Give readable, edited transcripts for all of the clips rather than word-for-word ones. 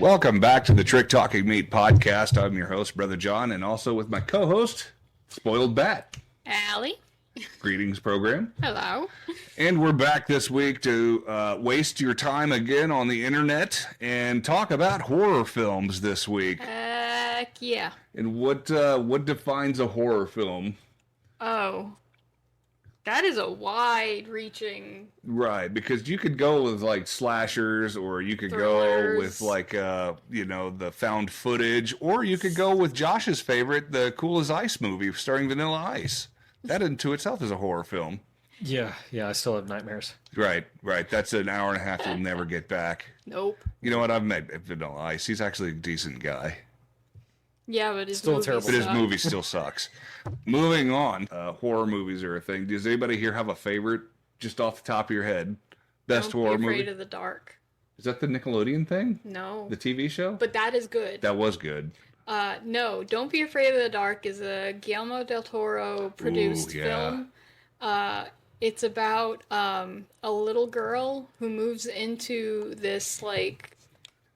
Welcome back to the Trick Talking Meat podcast. I'm your host, Brother John, and also with my co-host, Spoiled Bat. Allie. Greetings, program. Hello. And we're back this week to waste your time again on the internet and talk about horror films this week. Heck yeah. And what defines a horror film? Oh. That is a wide-reaching... Right, because you could go with, like, slashers, or you could go with, like, the found footage, or you could go with Josh's favorite, the Cool as Ice movie starring Vanilla Ice. That into itself is a horror film. Yeah, I still have nightmares. Right. That's an hour and a half you'll never get back. Nope. You know what? I've met Vanilla Ice. He's actually a decent guy. Yeah, but his Still movie terrible. But his movie still sucks. Moving on. Horror movies are a thing. Does anybody here have a favorite, just off the top of your head? Best Don't horror be afraid movie? of the dark. Is that the Nickelodeon thing? No. The TV show? But that is good. That was good. No, Don't Be Afraid of the Dark is a Guillermo del Toro produced film. It's about a little girl who moves into this, like,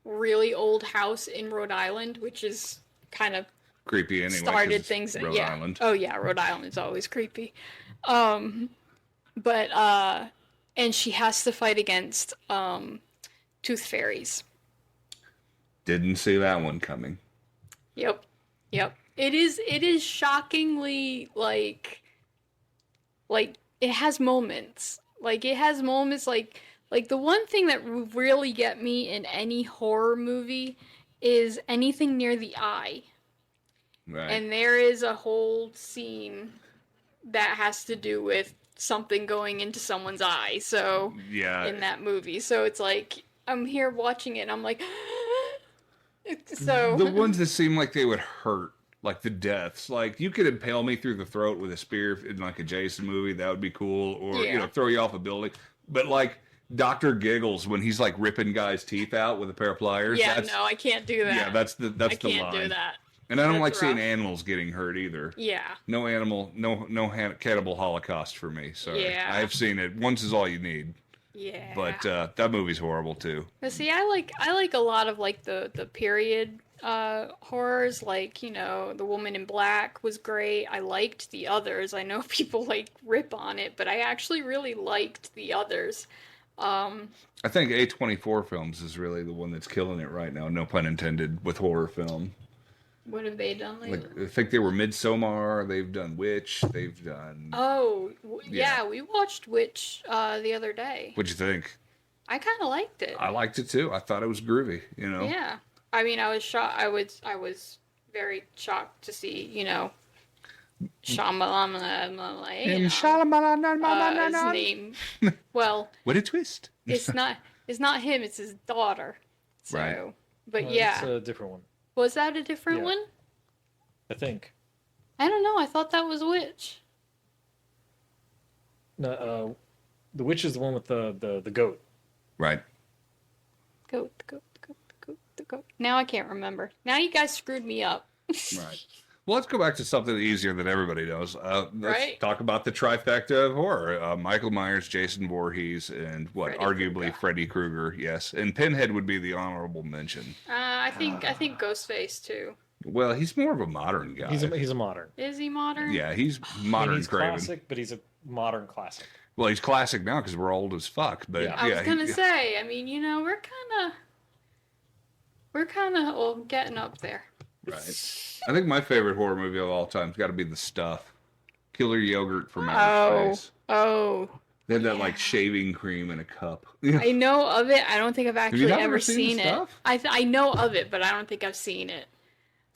really old house in Rhode Island, which is kind of Creepy anyway. started things. Rhode Island. Oh yeah, Rhode Island's always creepy. And she has to fight against tooth fairies. Didn't see that one coming. Yep. It is shockingly like it has moments. Like the one thing that would really get me in any horror movie is anything near the eye. Right. And there is a whole scene that has to do with something going into someone's eye. So in that movie. So it's like I'm here watching it and I'm like so the ones that seem like they would hurt, like the deaths, like you could impale me through the throat with a spear in like a Jason movie, that would be cool, or throw you off a building. But like Dr. Giggles when he's like ripping guys' teeth out with a pair of pliers. Yeah, no, I can't do that. Yeah, that's the line. I can't do that. And I don't like rough. seeing animals getting hurt either. Yeah. No cannibal holocaust for me. So Yeah. I've seen it. Once is all you need. Yeah. But that movie's horrible too. But see, I like a lot of like the period horrors, like, you know, The Woman in Black was great. I liked the others. I know people like rip on it, but I actually really liked the others. I think A24 Films is really the one that's killing it right now, no pun intended, with horror film. What have they done lately? Like, I think they were Midsommar, they've done Witch, they've done... Oh, yeah, we watched Witch the other day. What'd you think? I kind of liked it. I liked it too. I thought it was groovy, you know? Yeah. I mean, I was shocked. I was very shocked to see, you know, his name. Well, what a twist. it's not him, it's his daughter. So, right. But yeah. It's a different one. Was that a different one? I think. I don't know. I thought that was Witch. No, the witch is the one with the goat. Right. Goat. Now I can't remember. Now you guys screwed me up. Right. Well, let's go back to something easier that everybody knows. Let's talk about the trifecta of horror. Michael Myers, Jason Voorhees, and arguably Freddy Krueger, yes. And Pinhead would be the honorable mention. I think Ghostface, too. Well, he's more of a modern guy. He's a modern. Is he modern? Yeah, he's modern he's Craven. Classic, but he's a modern classic. Well, he's classic now because we're old as fuck. But yeah. I was going to say, I mean, you know, we're kind of getting up there. Right. I think my favorite horror movie of all time has got to be The Stuff. Killer Yogurt from Outer Space. Oh. They had that like shaving cream in a cup. I know of it. I don't think I've actually ever seen it. Stuff? I know of it, but I don't think I've seen it.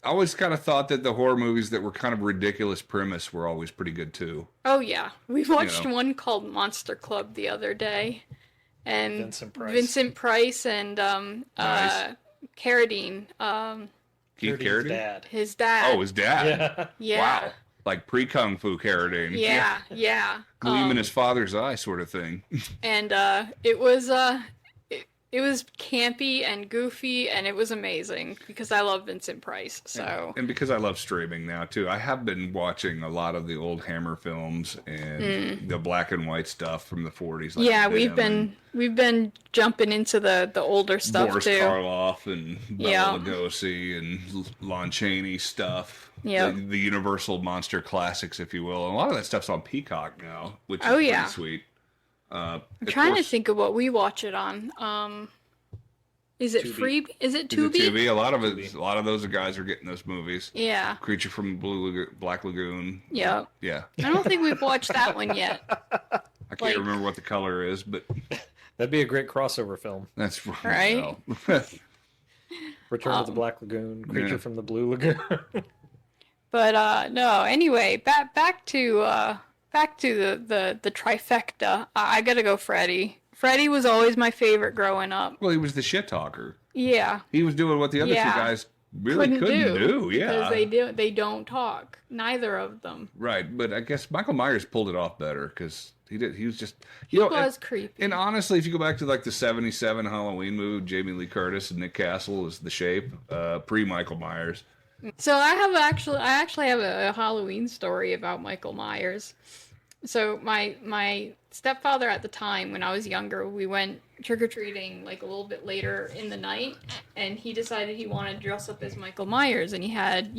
I always kind of thought that the horror movies that were kind of ridiculous premise were always pretty good too. Oh yeah, we watched one called Monster Club the other day, and Vincent Price and Nice. Carradine. Keith Carradine? His dad. Oh, his dad. Yeah. Wow. Like pre-Kung Fu Carradine. Yeah. Gleam in his father's eye sort of thing. And it was it was campy and goofy, and it was amazing because I love Vincent Price. So and because I love streaming now too, I have been watching a lot of the old Hammer films and the black and white stuff from the 40s. Like yeah, we've been jumping into the older stuff Boris too. Karloff and Bela Lugosi and Lon Chaney stuff. Yeah, the Universal monster classics, if you will. And a lot of that stuff's on Peacock now, which is pretty sweet. I'm trying to think of what we watch it on. Is it Tubi. free? Is it Tubi? Tubi. A lot of those guys are getting those movies. Yeah. Creature from Black Lagoon. Yeah. Yeah. I don't think we've watched that one yet. I can't remember what the color is, but that'd be a great crossover film. That's right. Return of the Black Lagoon, Creature from the Blue Lagoon. But no. Anyway, back to the trifecta. I gotta go Freddy. Freddy was always my favorite growing up. Well, he was the shit talker. Yeah. He was doing what the other two guys really couldn't do. Yeah. Because they don't talk. Neither of them. Right, but I guess Michael Myers pulled it off better because he was just creepy. And honestly, if you go back to like the '77 Halloween movie, Jamie Lee Curtis and Nick Castle is the Shape, pre Michael Myers. So I actually have a Halloween story about Michael Myers. So my stepfather at the time, when I was younger, we went trick-or-treating like a little bit later in the night, and he decided he wanted to dress up as Michael Myers, and he had,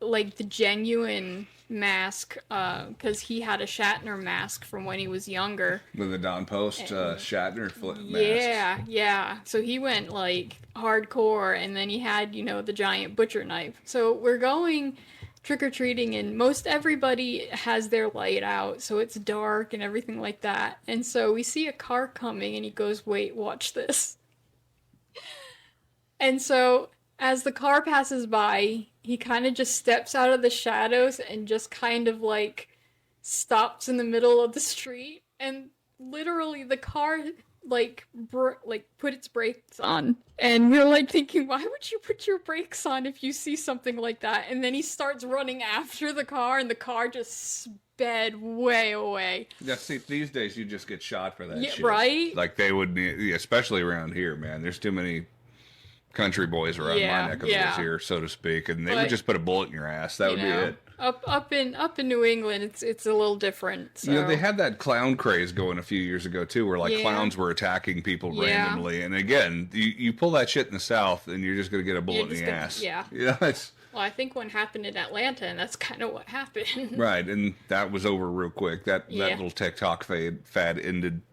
like the genuine mask, because he had a Shatner mask from when he was younger. With the Don Post Shatner mask. Yeah. So he went like hardcore, and then he had, the giant butcher knife. So we're going trick-or-treating, and most everybody has their light out, so it's dark and everything like that. And so we see a car coming, and he goes, "Wait, watch this." And so as the car passes by, he kind of just steps out of the shadows and just kind of like stops in the middle of the street, and literally the car put its brakes on, and we were like thinking, why would you put your brakes on if you see something like that? And then he starts running after the car, and the car just sped way away. Yeah, see, these days you just get shot for that shit. Right? Like they would, especially around here, man. There's too many country boys around my neck of the woods here, so to speak, and they would just put a bullet in your ass. That would be it. Up in New England, it's a little different. So. They had that clown craze going a few years ago too, where like clowns were attacking people randomly. And again, you pull that shit in the South, and you're just gonna get a bullet in the ass. Yeah. It's, well, I think one happened in Atlanta, and that's kind of what happened. Right, and that was over real quick. That little TikTok fad ended.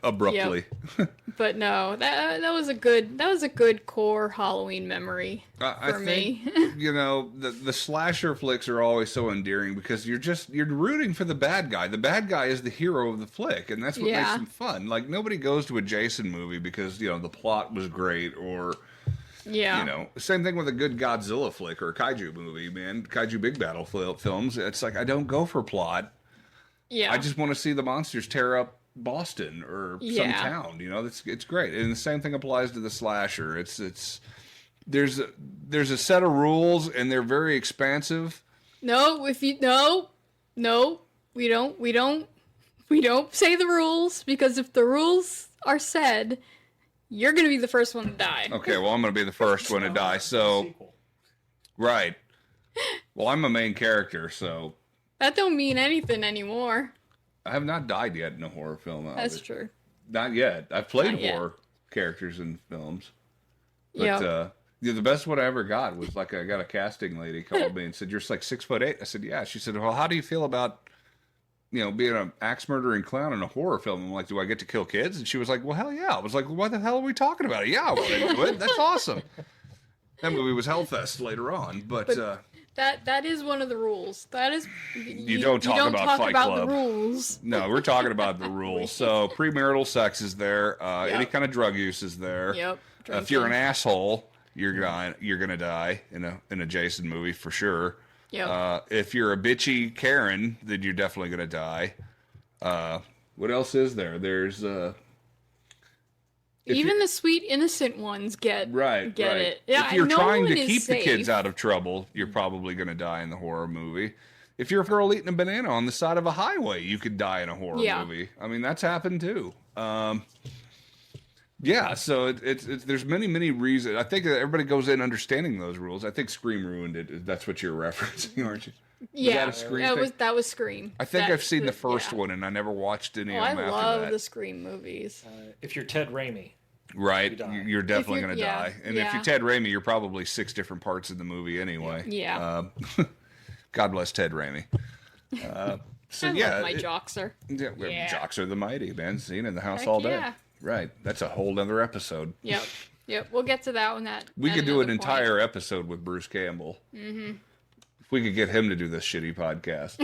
Abruptly. Yep. But no, that was a good core Halloween memory for me. The slasher flicks are always so endearing because you're rooting for the bad guy. The bad guy is the hero of the flick, and that's what makes them fun. Like nobody goes to a Jason movie because the plot was great or same thing with a good Godzilla flick or a kaiju movie, man. Kaiju big battle films. It's like I don't go for plot. Yeah. I just want to see the monsters tear up Boston or some town, it's great. And the same thing applies to the slasher. There's a set of rules, and they're very expansive. We don't say the rules, because if the rules are said, you're gonna be the first one to die. Okay, well, I'm gonna be the first one to die. So, right. Well, I'm a main character, so that don't mean anything anymore. I have not died yet in a horror film. That's true. Not yet. I've played horror characters in films. But the best one I ever got was I got a casting lady called me and said, "You're like 6'8". I said, "Yeah." She said, "Well, how do you feel about, being an axe murdering clown in a horror film?" I'm like, "Do I get to kill kids?" And she was like, "Well, hell yeah." I was like, well, "What the hell are we talking about?" Yeah, I want to do it. That's awesome. That movie was Hellfest later on, but That is one of the rules. That is you don't talk about Fight Club. The rules. No, we're talking about the rules. So premarital sex is there. Any kind of drug use is there. Yep. If you're an asshole, you're gonna die in a Jason movie for sure. Yep. If you're a bitchy Karen, then you're definitely gonna die. What else is there? There's even the sweet innocent ones get it. Yeah, if you're trying to keep the kids out of trouble, you're probably going to die in the horror movie. If you're a girl eating a banana on the side of a highway, you could die in a horror movie. I mean, that's happened too. Yeah, so it's there's many reasons. I think that everybody goes in understanding those rules. I think Scream ruined it. That's what you're referencing, aren't you? Yeah, Was that a Scream thing? that was Scream. I think I've seen the first one, and I never watched any of them after that. I love the Scream movies. If you're Ted Raimi, right, you're definitely going to die. And if you're Ted Raimi, you're probably 6 different parts of the movie anyway. Yeah. God bless Ted Raimi. So I love my Joxer. Yeah, Joxer the Mighty, man. Seen in the house all day. Yeah. Right. That's a whole other episode. Yep. We'll get to that one. We could do an entire episode with Bruce Campbell. Mm-hmm. If we could get him to do this shitty podcast.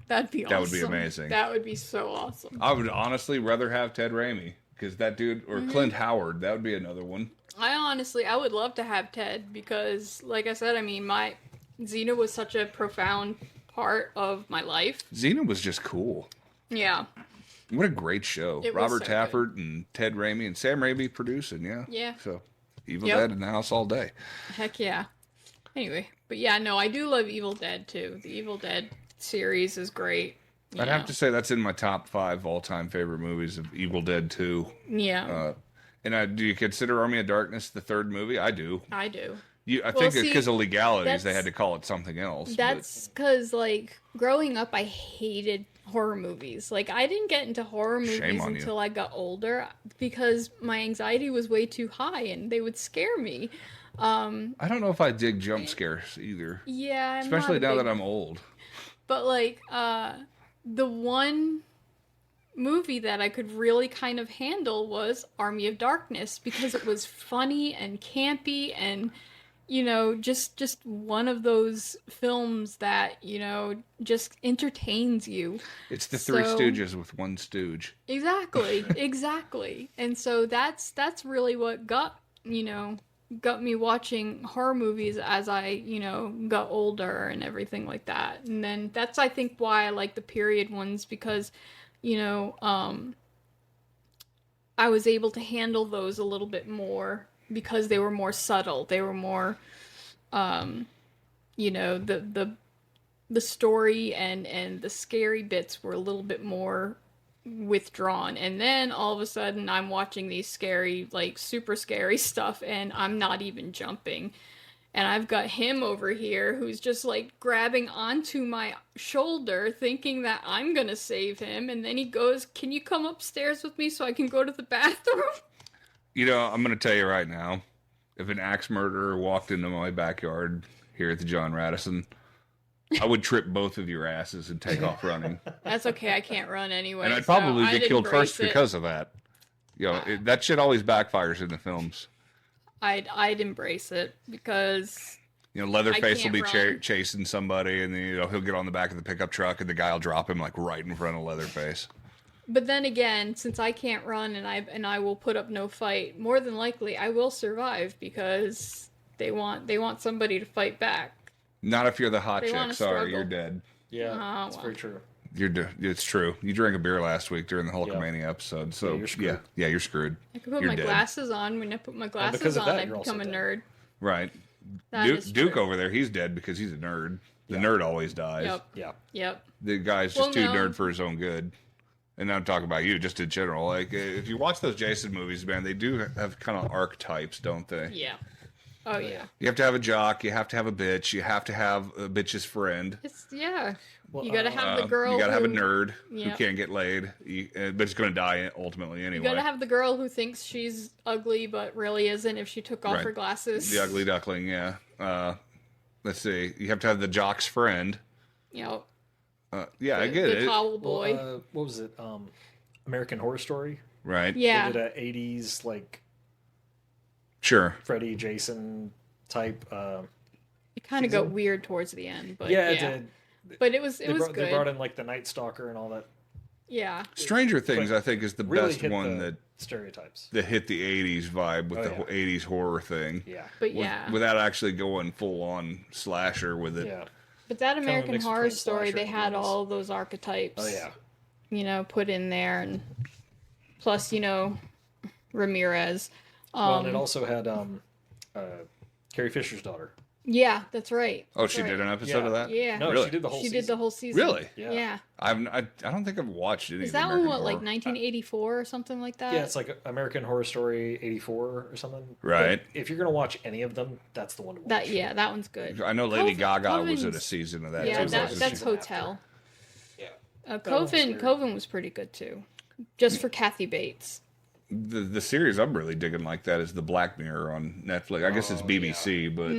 That'd be awesome. That would be amazing. That would be so awesome. I would honestly rather have Ted Raimi, because that dude, or Clint Howard, that would be another one. I would love to have Ted, because, like I said, I mean, Xena was such a profound part of my life. Xena was just cool. Yeah. What a great show. Robert Taffert and Ted Raimi and Sam Raimi producing, yeah. Yeah. So, Evil Dead in the house all day. Heck yeah. Anyway, but yeah, no, I do love Evil Dead too. The Evil Dead series is great. I'd have to say that's in my top 5 all-time favorite movies of Evil Dead 2. Yeah. And do you consider Army of Darkness the third movie? I do. I do. I think because of legalities, they had to call it something else. That's because, like, growing up, I hated horror movies. Like, I didn't get into horror movies until I got older, because my anxiety was way too high and they would scare me. I don't know if I dig jump scares either. Yeah, especially now that I'm old. But, like, the one movie that I could really kind of handle was Army of Darkness, because it was funny and campy and, you know, just one of those films that, you know, just entertains you. It's the Three Stooges with one stooge. Exactly. And so that's really what got me watching horror movies as I, you know, got older and everything like that. And then that's, I think, why I like the period ones, because, you know, I was able to handle those a little bit more, because they were more subtle. They were more, you know, the story and the scary bits were a little bit more withdrawn. And then all of a sudden I'm watching these scary, like super scary stuff, and I'm not even jumping. And I've got him over here who's just like grabbing onto my shoulder thinking that I'm gonna save him. And then he goes, "Can you come upstairs with me so I can go to the bathroom?" You know, I'm going to tell you right now, if an axe murderer walked into my backyard here at the John Radisson, I would trip both of your asses and take off running. That's okay. I can't run anyway. And I'd probably get killed first because of that. You know, that shit always backfires in the films. I'd embrace it, because, you know, Leatherface will be chasing somebody, and then, you know, he'll get on the back of the pickup truck and the guy will drop him like right in front of Leatherface. But then again, since I can't run and I will put up no fight, more than likely I will survive, because they want somebody to fight back. Not if you're the hot chick. Sorry, you're dead. Yeah, that's very true. It's true. You drank a beer last week during the Hulkamania episode, so you're screwed. Yeah, you're screwed. I could put my glasses on. When I put my glasses on, I become a nerd. Right. Duke over there, he's dead because he's a nerd. The nerd always dies. Yep. The guy's just too nerd for his own good. And I'm talking about you, just in general. Like, if you watch those Jason movies, man, they do have kind of archetypes, don't they? Yeah. Oh, yeah. You have to have a jock. You have to have a bitch. You have to have a bitch's friend. Well, you got to have the girl. You got to have a nerd who can't get laid, but is going to die ultimately anyway. You got to have the girl who thinks she's ugly, but really isn't if she took off her glasses. The ugly duckling, yeah. Let's see. You have to have the jock's friend. Yep. I get it. The towel boy. What was it? American Horror Story. Right. Yeah. They did a 80s like. Sure. Freddy, Jason type. It kind of got weird towards the end, but it did. But it was good. They brought in like the Night Stalker and all that. Yeah. Stranger Things, I think, is the really best one that stereotypes that hit the 80s vibe with the whole 80s horror thing. Yeah. But without actually going full on slasher with it. Yeah. But that American Horror Story, they had all those archetypes. Oh yeah. You know, put in there, and plus, you know, Ramirez. Well, and it also had Carrie Fisher's daughter. Yeah, that's right. Oh, That's she right. did an episode of that? Yeah. No, Really? she did the whole She season. did the whole season. Really? Yeah. I don't think I've watched any Is of the that one American what, like Horror. 1984 or something like that? Yeah, it's like American Horror Story 84 or something. Right. But if you're going to watch any of them, that's the one to watch. That one's good. I know Lady Gaga was in a Coven's- season of that Yeah, too. that's wasn't she? Hotel. Yeah. Coven was pretty good too, just for Kathy Bates. The series I'm really digging like that is the Black Mirror on Netflix. I guess it's BBC, but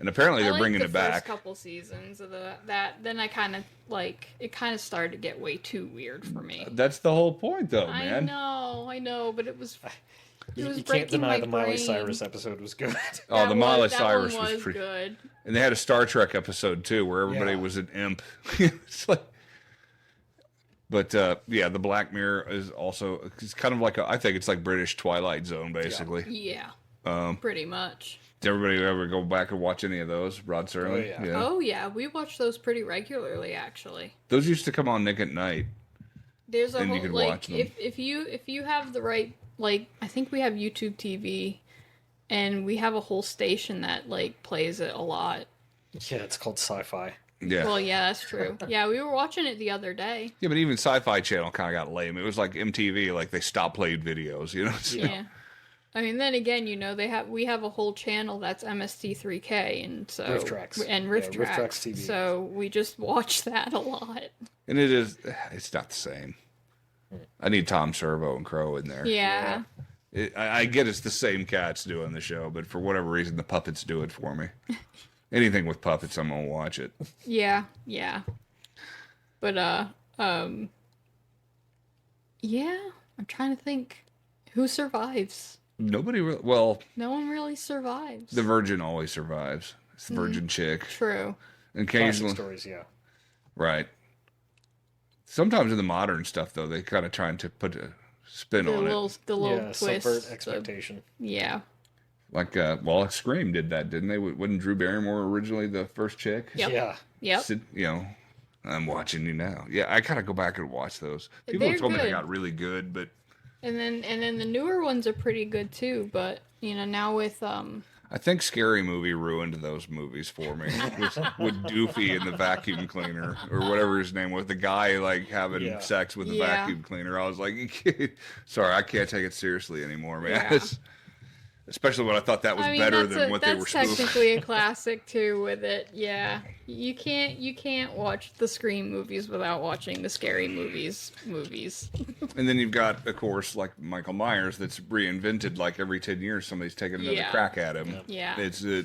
and apparently they're bringing it back. The first couple seasons of that, then I kind of it kind of started to get way too weird for me. That's the whole point, though, man. I know, but it was You can't breaking deny my the Miley brain. Cyrus episode was good. Oh, the Miley that Cyrus one was pretty good. And they had a Star Trek episode too, where everybody Yeah. was an imp. It's like, but yeah, the Black Mirror is also it's kind of like I think it's like British Twilight Zone, basically. Yeah, Um, pretty much. Did everybody ever go back and watch any of those? Rod Serling? Oh, yeah. Oh yeah, we watch those pretty regularly actually. Those used to come on Nick at Night. There's a And you whole could like watch them. if you have the right I think we have YouTube TV, and we have a whole station that plays it a lot. Yeah, it's called Sci-Fi. Yeah. Well, yeah, that's true. Yeah, we were watching it the other day. Yeah, but even Sci-Fi Channel kind of got lame. It was like MTV, like they stopped playing videos, you know? So- Yeah. I mean, then again, we have a whole channel that's MST3K, and so Riff Tracks. and Riff Yeah, Riff Tracks. Tracks TV. So we just watch that a lot. And it's not the same. I need Tom Servo and Crow in there. Yeah. I get it's the same cats doing the show, but for whatever reason, the puppets do it for me. Anything with puppets, I'm gonna watch it. Yeah. But yeah, I'm trying to think who survives. Nobody really. Well, No one really survives. the Virgin always survives. It's the Virgin chick. True. Classic Occasionally, stories, yeah. right. Sometimes in the modern stuff, though, they kind of trying to put a spin on it. The little Yeah, twist. subvert expectation. Yeah. Like, well, Scream did that, didn't they? Wasn't Drew Barrymore originally the first chick? Yep. Yeah. Yep. You know, I'm watching you now. Yeah, I gotta go back and watch those. People They're have told me they good. got really good, but And then the newer ones are pretty good too, but now with I think Scary Movie ruined those movies for me. with Doofy and the vacuum cleaner or whatever his name was, the guy having Yeah. sex with the Yeah. vacuum cleaner. I was like, sorry, I can't take it seriously anymore, man. Yeah. Especially when I thought that was better than what they were that's spoofing. technically a classic too with it. Yeah. You can't watch the Scream movies without watching the Scary movies. And then you've got, of course, like Michael Myers, that's reinvented like every 10 years. Somebody's taking another Yeah. crack at him. Yeah. It's the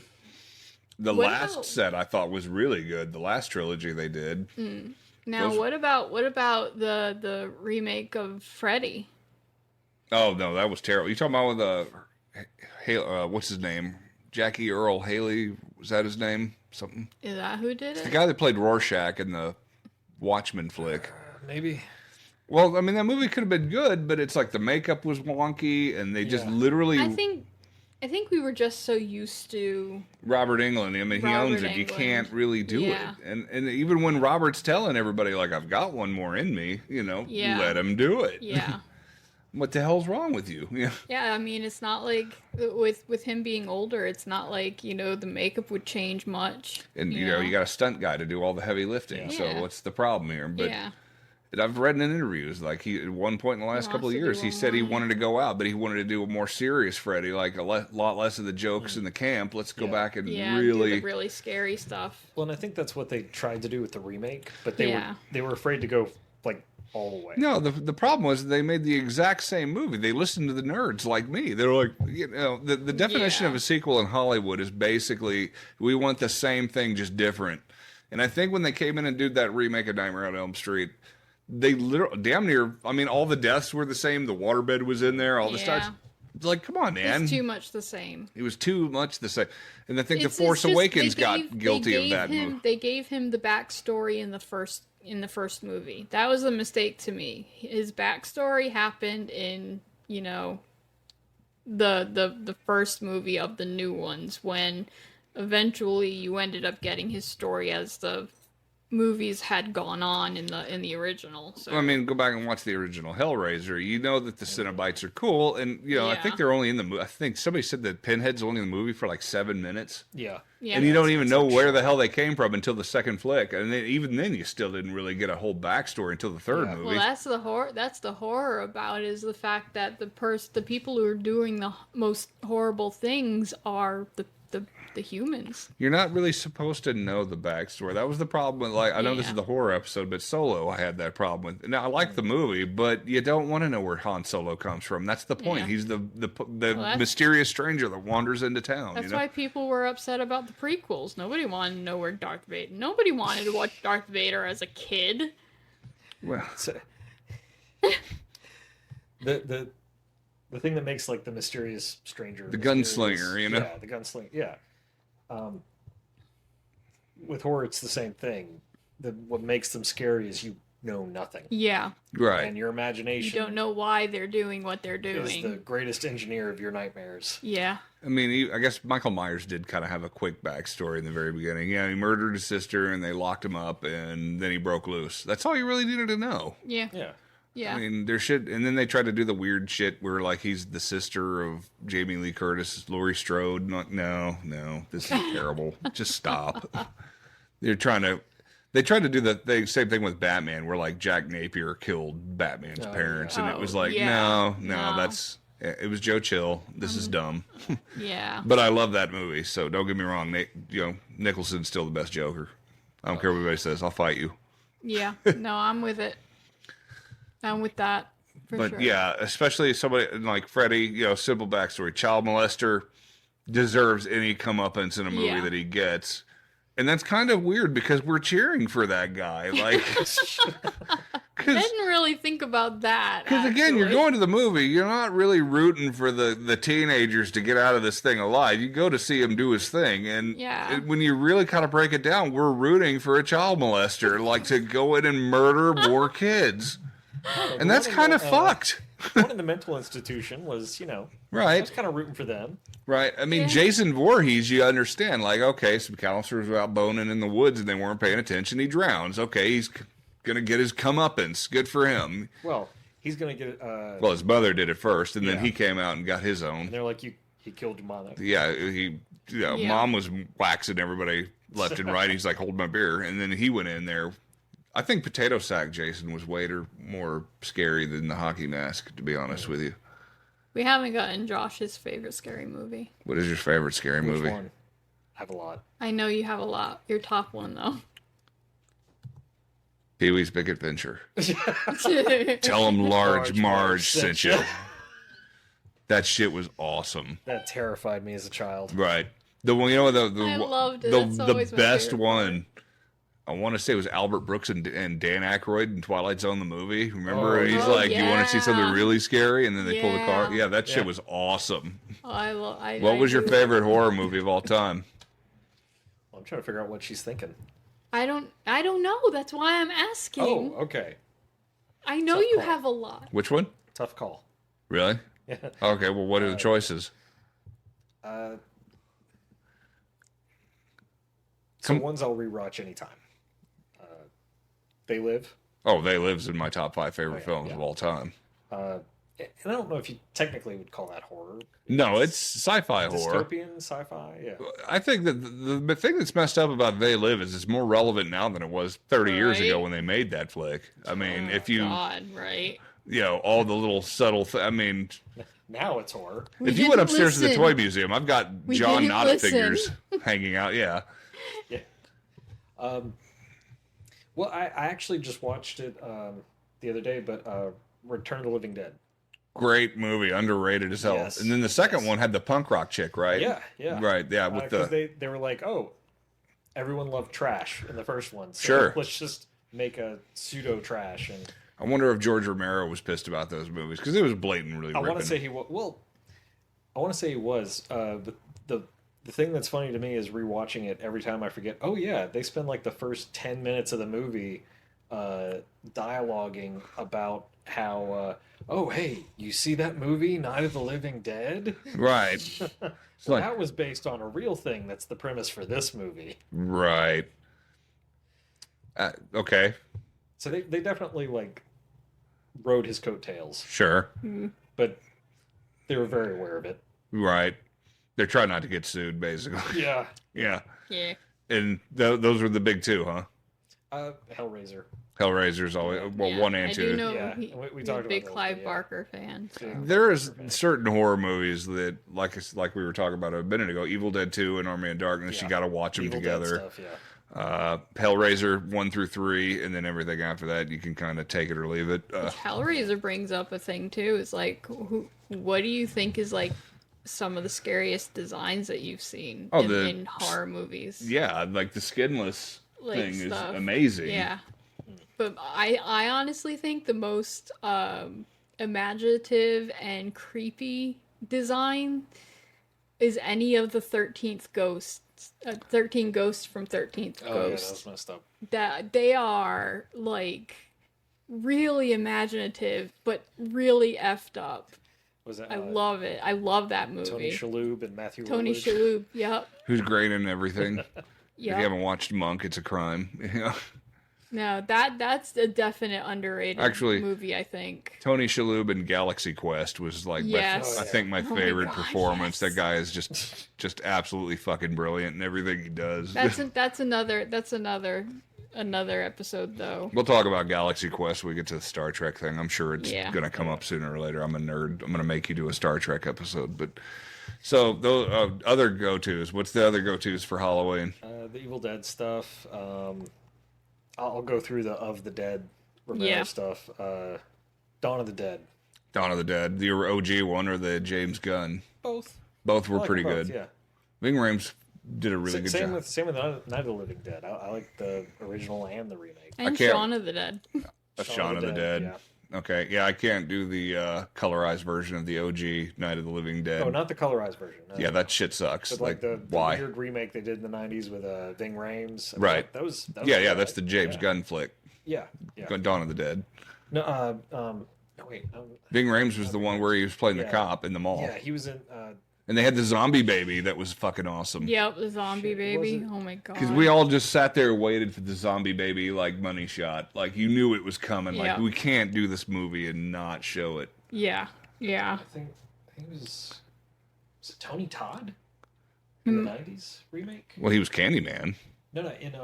What last about- set I thought was really good. The last trilogy they did. Now, Those- what about the remake of Freddy? Oh no, that was terrible. You talking about with what's his name? Jackie Earl Haley, was that his name? Something. Is that who did The it? guy that played Rorschach in the Watchmen flick. Maybe. Well, I mean that movie could have been good, but it's like the makeup was wonky, and they just Yeah. literally. I think we were just so used to. Robert Englund. I mean, he owns Robert it. You Englund. can't really do Yeah. it. And even when Robert's telling everybody like I've got one more in me, Yeah. let him do it. Yeah. What the hell's wrong with you? Yeah. Yeah, I mean, it's not like with him being older, it's not like the makeup would change much. And you got a stunt guy to do all the heavy lifting. Yeah. So Yeah. what's the problem here? But Yeah. and I've read in interviews like he at one point in the last He couple of wants to years do he said he online. wanted to go out, but he wanted to do a more serious Freddy, like lot less of the jokes in the camp. Let's go Yeah. back and Yeah, really. do the really scary stuff. Well, and I think that's what they tried to do with the remake, but they Yeah. were afraid to go all the way. No, the problem was they made the exact same movie. They listened to the nerds like me. They're like, the definition Yeah. of a sequel in Hollywood is basically we want the same thing, just different. And I think when they came in and did that remake of Nightmare on Elm Street, they literally, damn near, I mean, all the deaths were the same. The waterbed was in there, all the Yeah. stars. Like, come on, man. It's too much the same. It was too much the same. And I think It's The Force just- Awakens they got gave- guilty they of that gave him, move. They gave him the backstory in the first movie. That was a mistake to me. His backstory happened in the first movie of the new ones, when eventually you ended up getting his story as the movies had gone on in the original. So I mean, go back and watch the original Hellraiser. You know that the Cenobites are cool, and I think they're only in the movie. I think somebody said that Pinhead's only in the movie for like 7 minutes. Yeah. And you don't even know where the hell they came from until the second flick, and then, even then, you still didn't really get a whole backstory until the third movie. Well, that's the horror. That's the horror about it, is the fact that the people who are doing the most horrible things are the humans. You're not really supposed to know the backstory. That was the problem with, like, I know this is the horror episode, but Solo, I had that problem with. Now, I like the movie, but you don't want to know where Han Solo comes from. That's the point. He's the mysterious stranger that wanders into town. That's why people were upset about the prequels. Nobody wanted to know where Darth Vader. Nobody wanted to watch Darth Vader as a kid. Well, the thing that makes, like, the mysterious stranger, the gunslinger, yeah, the gunslinger, yeah. With horror, it's the same thing. What makes them scary is you know nothing. Yeah. Right. And your imagination. You don't know why they're doing what they're doing. Is the greatest engineer of your nightmares. Yeah. I mean, I guess Michael Myers did kind of have a quick backstory in the very beginning. Yeah, he murdered his sister, and they locked him up, and then he broke loose. That's all you really needed to know. Yeah. Yeah. Yeah. I mean, and then they tried to do the weird shit where, like, he's the sister of Jamie Lee Curtis, Laurie Strode. No, this is terrible. Just stop. They tried to do the same thing with Batman, where, like, Jack Napier killed Batman's parents, and it was like, no, it was Joe Chill. This is dumb. Yeah. But I love that movie, so don't get me wrong. Nicholson's still the best Joker. I don't care what anybody says. I'll fight you. Yeah. No, I'm with it. I'm with that. But sure. Yeah, especially somebody like Freddy, simple backstory. Child molester deserves any comeuppance in a movie that he gets. And that's kind of weird because we're cheering for that guy. Like, I didn't really think about that. Because again, you're going to the movie, you're not really rooting for the teenagers to get out of this thing alive. You go to see him do his thing. And when you really kind of break it down, we're rooting for a child molester, like, to go in and murder more kids. And that's kind of fucked. One in the mental institution was, right. I was kind of rooting for them. Right. I mean, Jason Voorhees, you understand. Like, okay, some counselors were out boning in the woods and they weren't paying attention. He drowns. Okay, he's going to get his comeuppance. Good for him. Well, he's going to get... well, his mother did it first, and then he came out and got his own. And they're like, he killed your mother. Yeah, Mom was waxing everybody left and right. He's like, hold my beer. And then he went in there. I think Potato Sack Jason was way more scary than the hockey mask, to be honest with you. We haven't gotten Josh's favorite scary movie. What is your favorite scary movie? Which one? I have a lot. I know you have a lot. Your top one, though. Pee-wee's Big Adventure. Tell him Large Marge sent you. That shit was awesome. That terrified me as a child. Right. The one, I loved it. The best one. I want to say it was Albert Brooks and Dan Aykroyd in Twilight Zone, the movie. Remember? He's like, you want to see something really scary? And then they pull the car. Yeah, that shit was awesome. What was your favorite horror movie of all time? Well, I'm trying to figure out what she's thinking. I don't know. That's why I'm asking. Oh, okay. I know you have a lot. Which one? Tough call. Really? Yeah. Okay, well, what are the choices? So ones I'll rewatch anytime. They Live. Oh, They Live's in my top 5 favorite films of all time. And I don't know if you technically would call that horror. No, it's sci-fi horror. Dystopian sci-fi, yeah. I think that the thing that's messed up about They Live is it's more relevant now than it was 30 years ago when they made that flick. I mean, if you... God, right? All the little subtle... I mean... Now it's horror. If you went upstairs to the Toy Museum, I've got John Knott figures hanging out, Yeah. Well, I actually just watched it the other day, but Return of the Living Dead. Great movie, underrated as hell. Yes. And then the second one had the punk rock chick, right? Yeah. Right, yeah. With they were like, oh, everyone loved trash in the first one. So sure. Let's just make a pseudo trash. And I wonder if George Romero was pissed about those movies because it was blatant, really. I want to say he was. Well, I want to say he was. But the thing that's funny to me is rewatching it every time I forget. Oh yeah, they spend like the first 10 minutes of the movie dialoguing about how. Oh hey, you see that movie Night of the Living Dead? Right. Well, that was based on a real thing. That's the premise for this movie. Right. Okay. So they definitely like rode his coattails, Sure. but they were very aware of it. Right. They're trying not to get sued, basically. Yeah. Yeah. Yeah. And those were the big two, huh? Hellraiser. Hellraiser's always one and I two. do know Yeah, we talked about big those, Clive but Barker fan. So. There is certain horror movies that, like we were talking about a minute ago, Evil Dead 2 and Army of Darkness, you got to watch them Evil together. Dead stuff, yeah. Hellraiser 1 through 3, and then everything after that, you can kind of take it or leave it. Hellraiser brings up a thing too. It's like, what do you think is like some of the scariest designs that you've seen in horror movies? Yeah, like the skinless thing stuff. is amazing. Yeah. But I honestly think the most imaginative and creepy design is any of the 13th ghosts. 13 ghosts from 13th Ghost. Oh, yeah, that was messed up. That they are like really imaginative, but really effed up. Was that? I love it. I love that movie. Tony Shalhoub and Matthew. Tony Rutledge. Shalhoub. Yep. Who's great in everything. If you Yep. haven't watched Monk, it's a crime. No, that's a definite underrated movie, I think. Tony Shalhoub in Galaxy Quest was like, Yes. I think my favorite God, performance. yes. That guy is just absolutely fucking brilliant in everything he does. That's another episode though. We'll talk about Galaxy Quest when we get to the Star Trek thing. I'm sure it's Yeah. going to come up sooner or later. I'm a nerd. I'm going to make you do a Star Trek episode. But so those other go-tos. What's the other go-tos for Halloween? The Evil Dead stuff. I'll go through the Dead Romero stuff. Dawn of the Dead. Dawn of the Dead, the OG one or the James Gunn? Both. Both were I like pretty them both, good. Yeah. Ving Rhames did a really good job. Same with Night of the Living Dead. I like the original and the remake. And can't- Shaun of the Dead. Shaun of the Dead. Yeah. Okay, yeah, I can't do the colorized version of the OG Night of the Living Dead. Oh, not the colorized version. No. Yeah, that shit sucks. But like the why? weird remake they did in the '90s with Ving Rhames. Right. That was Yeah, that's the James Gunn flick. Yeah. Dawn of the Dead. No. No, wait. Ving Rhames was the one where he was playing the cop in the mall. Yeah, he was in. And they had the zombie baby that was fucking awesome. Yep, the zombie baby. was it? Oh my god. Because we all just sat there and waited for the zombie baby like money shot. Like you knew it was coming. Like Yeah. we can't do this movie and not show it. Yeah. I think it was it Tony Todd in the '90s remake? Well, he was Candyman. No, in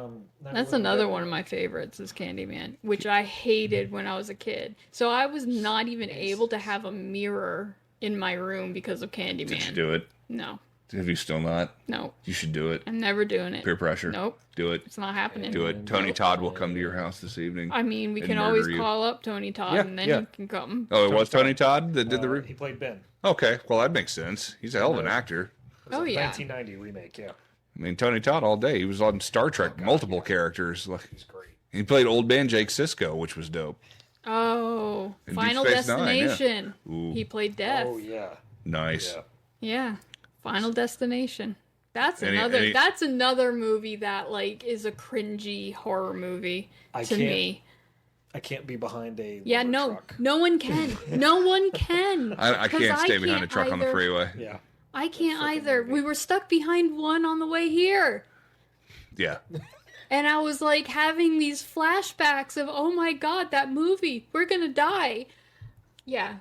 That's another one of my favorites is Candyman, which I hated when I was a kid. So I was not even able to have a mirror in my room because of Candyman. Did you do it? No. Have you still not? No. You should do it. I'm never doing it. Peer pressure. Nope. Do it. It's not happening. Do it. Tony Todd will come to your house this evening. I mean, we and can murder always you. call up Tony Todd and then he can come. Oh, it was Tony Todd that did the He played Ben. Okay, well that makes sense. He's a hell of an actor. It was Oh, a yeah. 1990 remake. Yeah, I mean, Tony Todd all day. He was on Star Trek, multiple characters. Like he's great. he played Old Man Jake Sisko, which was dope. Oh, And Final Deep Space Nine, yeah. Destination. Ooh. He played Death. Oh yeah, Nice. yeah. Yeah, Final Destination. That's Any- another. any- That's another movie that like is a cringy horror movie to me. I can't be behind a Yeah, lumber no, truck. no one can. No one can. I 'Cause can't stay behind a can't truck on the either. freeway. Yeah, I can't That freaking either. movie. We were stuck behind one on the way here. Yeah. And I was like having these flashbacks of, oh my god, that movie, we're gonna die. Yeah.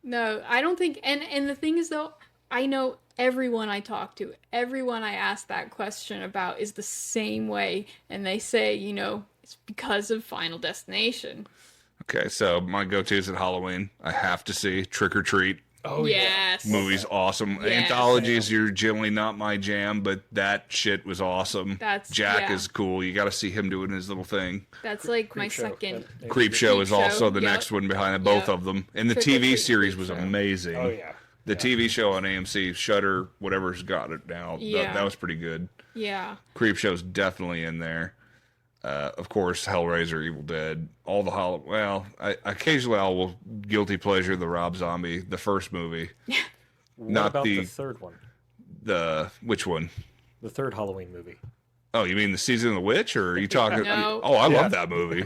No, I don't think. And the thing is, though, I know everyone I talk to, everyone I ask that question about is the same way, and they say, it's because of Final Destination. Okay, so my go-tos at Halloween, I have to see Trick or Treat. Oh Yes. Movie's awesome. Yes. Anthologies are generally not my jam, but that shit was awesome. Jack yeah. is cool. You got to see him doing his little thing. That's like my Creepshow. second. Creepshow is Creepshow, also the yep. next one behind it, both Yep. of them. And the Trick or TV Treat series was Creepshow. amazing. Oh yeah. The TV show on AMC, Shudder, whatever's got it now, Yeah. that was pretty good. Yeah. Creepshow's definitely in there. Of course, Hellraiser, Evil Dead, all the occasionally I will guilty pleasure the Rob Zombie, the first movie. What Not about the- the third one? Which one? The third Halloween movie. Oh, you mean the Season of the Witch, or are you talking? No. Oh, I love that movie.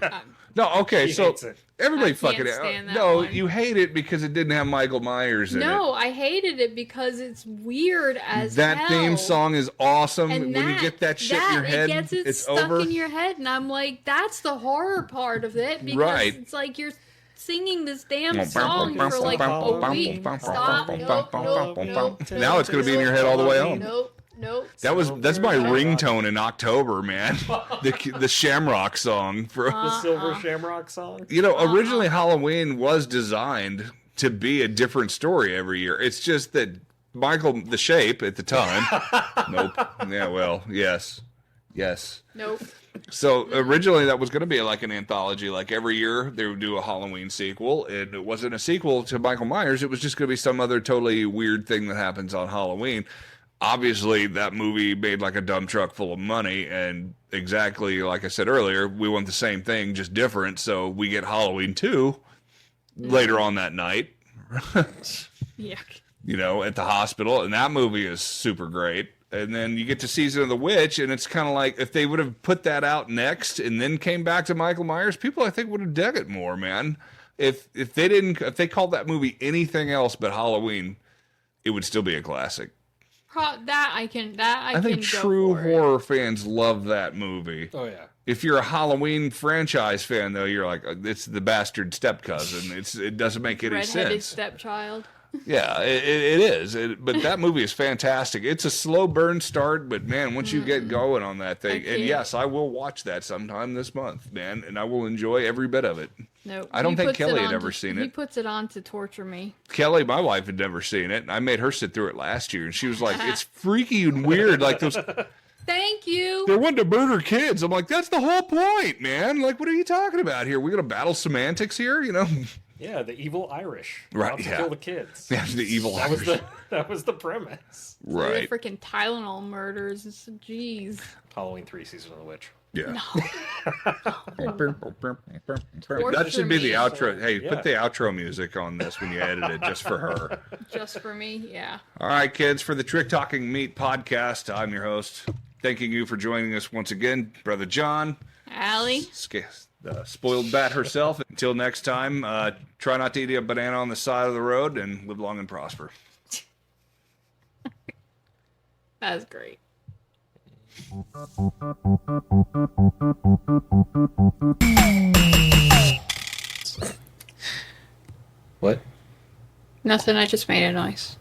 No, okay, He so hates it. everybody I fucking can't stand that no, one. you hate it because it didn't have Michael Myers in it. No, I hated it because it's weird as That hell. theme song is awesome. And when you get that shit in your head, it gets it it's stuck over. in your head, and I'm like, that's the horror part of it because Right. it's like you're singing this damn song for like a week. Stop. Nope. Now it's gonna be in your head all the way home. Nope. That's my ringtone in October, man. The Shamrock song for The Silver Shamrock song. you know, originally Halloween was designed to be a different story every year. It's just that Michael the Shape at the time. Nope. Yeah, well, yes. Nope. So originally that was going to be like an anthology. Like every year they would do a Halloween sequel, and it wasn't a sequel to Michael Myers. It was just going to be some other totally weird thing that happens on Halloween. Obviously, that movie made like a dump truck full of money, and exactly like I said earlier, we want the same thing, just different. So we get Halloween 2 later on that night. Yeah. You know, at the hospital, and that movie is super great. And then you get to Season of the Witch, and it's kind of like if they would have put that out next and then came back to Michael Myers, people I think would have dug it more, man. If they called that movie anything else but Halloween, it would still be a classic. I think true horror fans love that movie. Oh yeah. If you're a Halloween franchise fan, though, you're like, it's the bastard step cousin. It doesn't make any Redheaded sense. stepchild. Yeah, it is. But that movie is fantastic. It's a slow burn start, but man, once you get going on that thing, and yes, I will watch that sometime this month, man, and I will enjoy every bit of it. No, I don't think Kelly had ever seen it. He puts it on to torture me. Kelly, my wife, had never seen it. I made her sit through it last year, and she was like, "It's freaky and weird." Like those. Thank you. They wanted to murder kids. I'm like, that's the whole point, man. Like, what are you talking about here? We're gonna battle semantics here, you know? Yeah, the evil Irish. Right, Want to yeah. kill the kids. Yeah, the evil Irish. That was the premise. Right. The freaking Tylenol murders. Jeez. Halloween 3, Season of the Witch. Yeah. Torture That should be the me. outro. Hey, Yeah. put the outro music on this when you edit it, just for her. Just for me, yeah. All right, kids, for the Trick Talking Meat podcast, I'm your host. Thanking you for joining us once again, Brother John. Allie. The spoiled bat herself. Until next time, try not to eat a banana on the side of the road and live long and prosper. That's great. What? Nothing, I just made a noise.